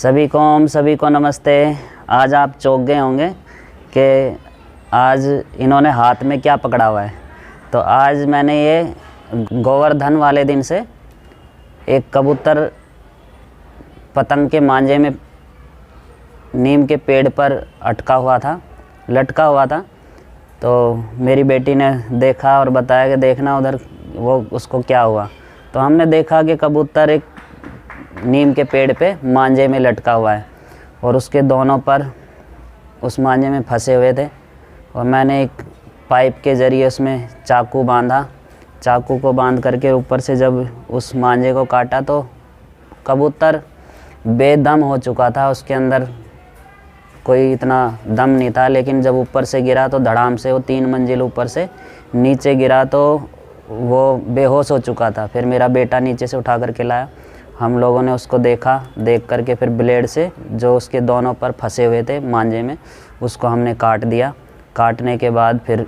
सभी को नमस्ते। आज आप चौंक गए होंगे कि आज इन्होंने हाथ में क्या पकड़ा हुआ है। तो आज मैंने ये गोवर्धन वाले दिन से एक कबूतर पतंग के मांझे में नीम के पेड़ पर लटका हुआ था। तो मेरी बेटी ने देखा और बताया कि देखना उधर वो उसको क्या हुआ। तो हमने देखा कि कबूतर एक नीम के पेड़ पे मांझे में लटका हुआ है और उसके दोनों पर उस मांझे में फंसे हुए थे। और मैंने एक पाइप के ज़रिए उसमें चाकू को बांध करके ऊपर से जब उस मांझे को काटा तो कबूतर बेदम हो चुका था। उसके अंदर कोई इतना दम नहीं था, लेकिन जब ऊपर से गिरा तो धड़ाम से वो 3 मंजिल ऊपर से नीचे गिरा तो वो बेहोश हो चुका था। फिर मेरा बेटा नीचे से उठा करके लाया। हम लोगों ने उसको देख करके फिर ब्लेड से जो उसके दोनों पर फंसे हुए थे मांझे में उसको हमने काट दिया। काटने के बाद फिर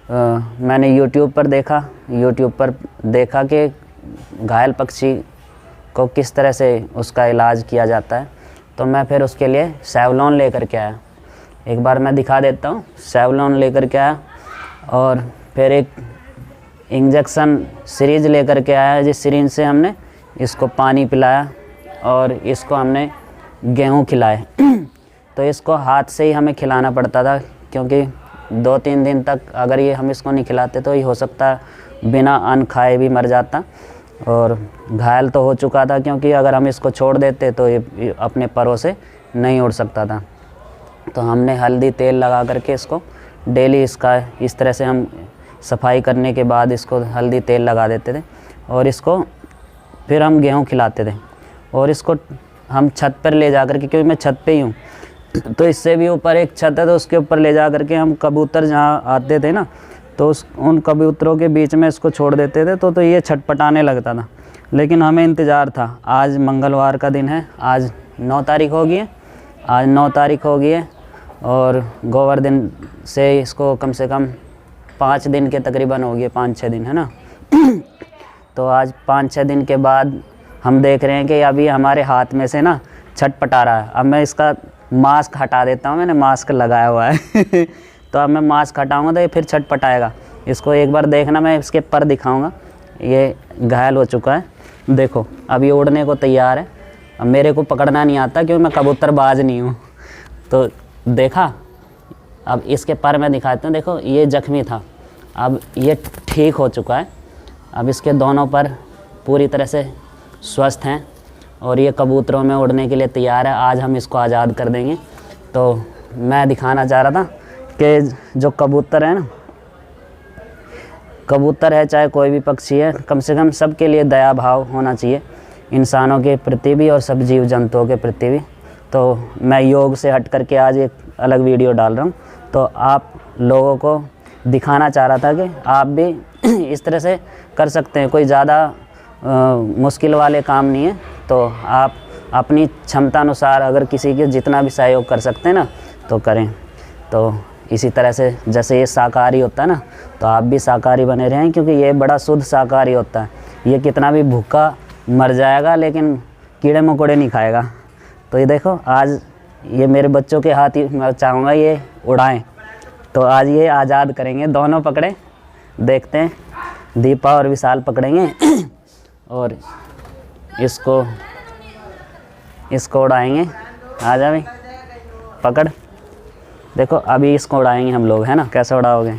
मैंने यूट्यूब पर देखा कि घायल पक्षी को किस तरह से उसका इलाज किया जाता है। तो मैं फिर उसके लिए सेवलॉन लेकर के आया। एक बार मैं दिखा देता हूँ। सेवलॉन लेकर के आया और फिर एक इंजेक्शन सीरीज लेकर के आया, जिस सीरीज से हमने इसको पानी पिलाया और इसको हमने गेहूँ खिलाए। तो इसको हाथ से ही हमें खिलाना पड़ता था, क्योंकि 2-3 दिन तक अगर ये हम इसको नहीं खिलाते तो ये हो सकता बिना अन्न खाए भी मर जाता। और घायल तो हो चुका था, क्योंकि अगर हम इसको छोड़ देते तो ये अपने परों से नहीं उड़ सकता था। तो हमने हल्दी तेल लगा करके इसको डेली इसका इस तरह से हम सफाई करने के बाद इसको हल्दी तेल लगा देते थे और इसको फिर हम गेहूँ खिलाते थे। और इसको हम छत पर ले जा करके, क्योंकि मैं छत पे ही हूँ तो इससे भी ऊपर एक छत है, तो उसके ऊपर ले जा करके हम कबूतर जहाँ आते थे ना तो उन कबूतरों के बीच में इसको छोड़ देते थे। तो ये छटपटाने लगता था, लेकिन हमें इंतज़ार था। आज मंगलवार का दिन है, आज 9 तारीख हो गई है और गोवर्धन से इसको कम से कम 5 दिन के तकरीबन हो गए, 5-6 दिन है ना। तो आज 5-6 दिन के बाद हम देख रहे हैं कि अभी हमारे हाथ में से ना छटपटा रहा है। अब मैं इसका मास्क हटा देता हूँ, मैंने मास्क लगाया हुआ है तो अब मैं मास्क हटाऊँगा तो ये फिर छटपटाएगा। इसको एक बार देखना, मैं इसके पर दिखाऊँगा। ये घायल हो चुका है, देखो अब ये उड़ने को तैयार है। अब मेरे को पकड़ना नहीं आता, क्योंकि मैं कबूतरबाज नहीं हूँ। तो देखा, अब इसके पर मैं दिखाता हूँ। देखो ये ज़ख्मी था, अब ये ठीक हो चुका है। अब इसके दोनों पर पूरी तरह से स्वस्थ हैं और ये कबूतरों में उड़ने के लिए तैयार है। आज हम इसको आज़ाद कर देंगे। तो मैं दिखाना चाह रहा था कि जो कबूतर है ना, कबूतर है चाहे कोई भी पक्षी है, कम से कम सबके लिए दया भाव होना चाहिए, इंसानों के प्रति भी और सब जीव जंतुओं के प्रति भी। तो मैं योग से हट करके आज एक अलग वीडियो डाल रहा हूँ। तो आप लोगों को दिखाना चाह रहा था कि आप भी इस तरह से कर सकते हैं। कोई ज़्यादा मुश्किल वाले काम नहीं है। तो आप अपनी क्षमता अनुसार अगर किसी के जितना भी सहयोग कर सकते हैं ना तो करें। तो इसी तरह से जैसे ये शाकाहारी होता है ना, तो आप भी शाकाहारी बने रहें, क्योंकि ये बड़ा शुद्ध शाकाहारी होता है। ये कितना भी भूखा मर जाएगा लेकिन कीड़े मकोड़े नहीं खाएगा। तो ये देखो, आज ये मेरे बच्चों के हाथ ही मैं चाहूँगा ये उड़ाएं। तो आज ये आज़ाद करेंगे, दोनों पकड़े, देखते हैं। दीपा और विशाल पकड़ेंगे और इसको उड़ाएंगे। आ जा भाई, पकड़। देखो अभी इसको उड़ाएंगे हम लोग, है ना। कैसे उड़ाओगे?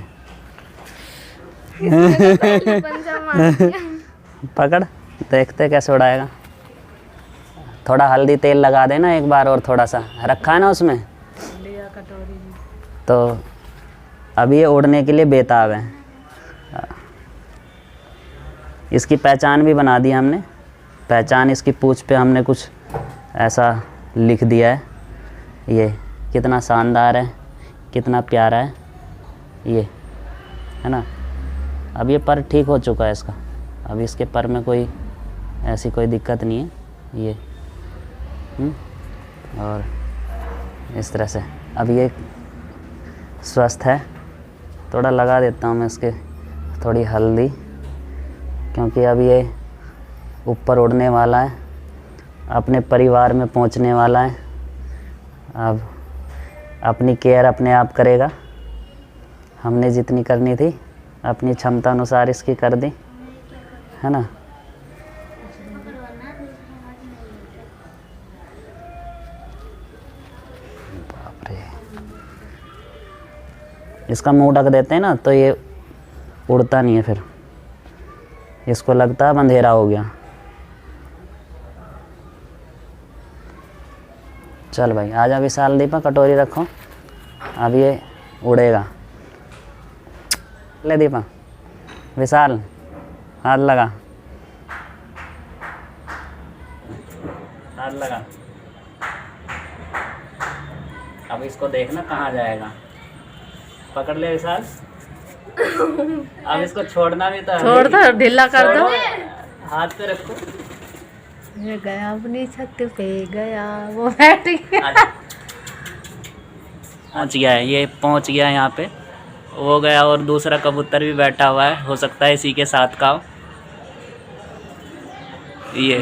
पकड़, देखते कैसे उड़ाएगा। थोड़ा हल्दी तेल लगा देना एक बार, और थोड़ा सा रखा है ना उसमें। तो अब ये उड़ने के लिए बेताब है। इसकी पहचान भी बना दी हमने। पहचान इसकी पूंछ पे हमने कुछ ऐसा लिख दिया है। ये कितना शानदार है, कितना प्यारा है ये, है ना। अब ये पर ठीक हो चुका है इसका। अब इसके पर में कोई ऐसी कोई दिक्कत नहीं है ये। और इस तरह से अब ये स्वस्थ है। थोड़ा लगा देता हूँ मैं इसके थोड़ी हल्दी, क्योंकि अब ये ऊपर उड़ने वाला है। अपने परिवार में पहुंचने वाला है। अब अपनी केयर अपने आप करेगा। हमने जितनी करनी थी अपनी क्षमता अनुसार इसकी कर दी, है ना। बाप रे, इसका मुंह ढक देते हैं ना तो ये उड़ता नहीं है, फिर इसको लगता है अंधेरा हो गया। चल भाई आजा विशाल, दीपा कटोरी रखो, अब ये उड़ेगा। ले दीपा, विशाल हाथ लगा, हाथ लगा। अब इसको देखना कहाँ जाएगा। पकड़ ले विशाल। अब इसको छोड़ना भी तो है। छोड़ दो, ढीला कर दो। हाथ पे रखो। ये गया अपनी छत पे गया, वो बैठ गया। पहुंच गया है, ये पहुंच गया है यहाँ पे, वो गया। और दूसरा कबूतर भी बैठा हुआ है, हो सकता है इसी के साथ का हो ये।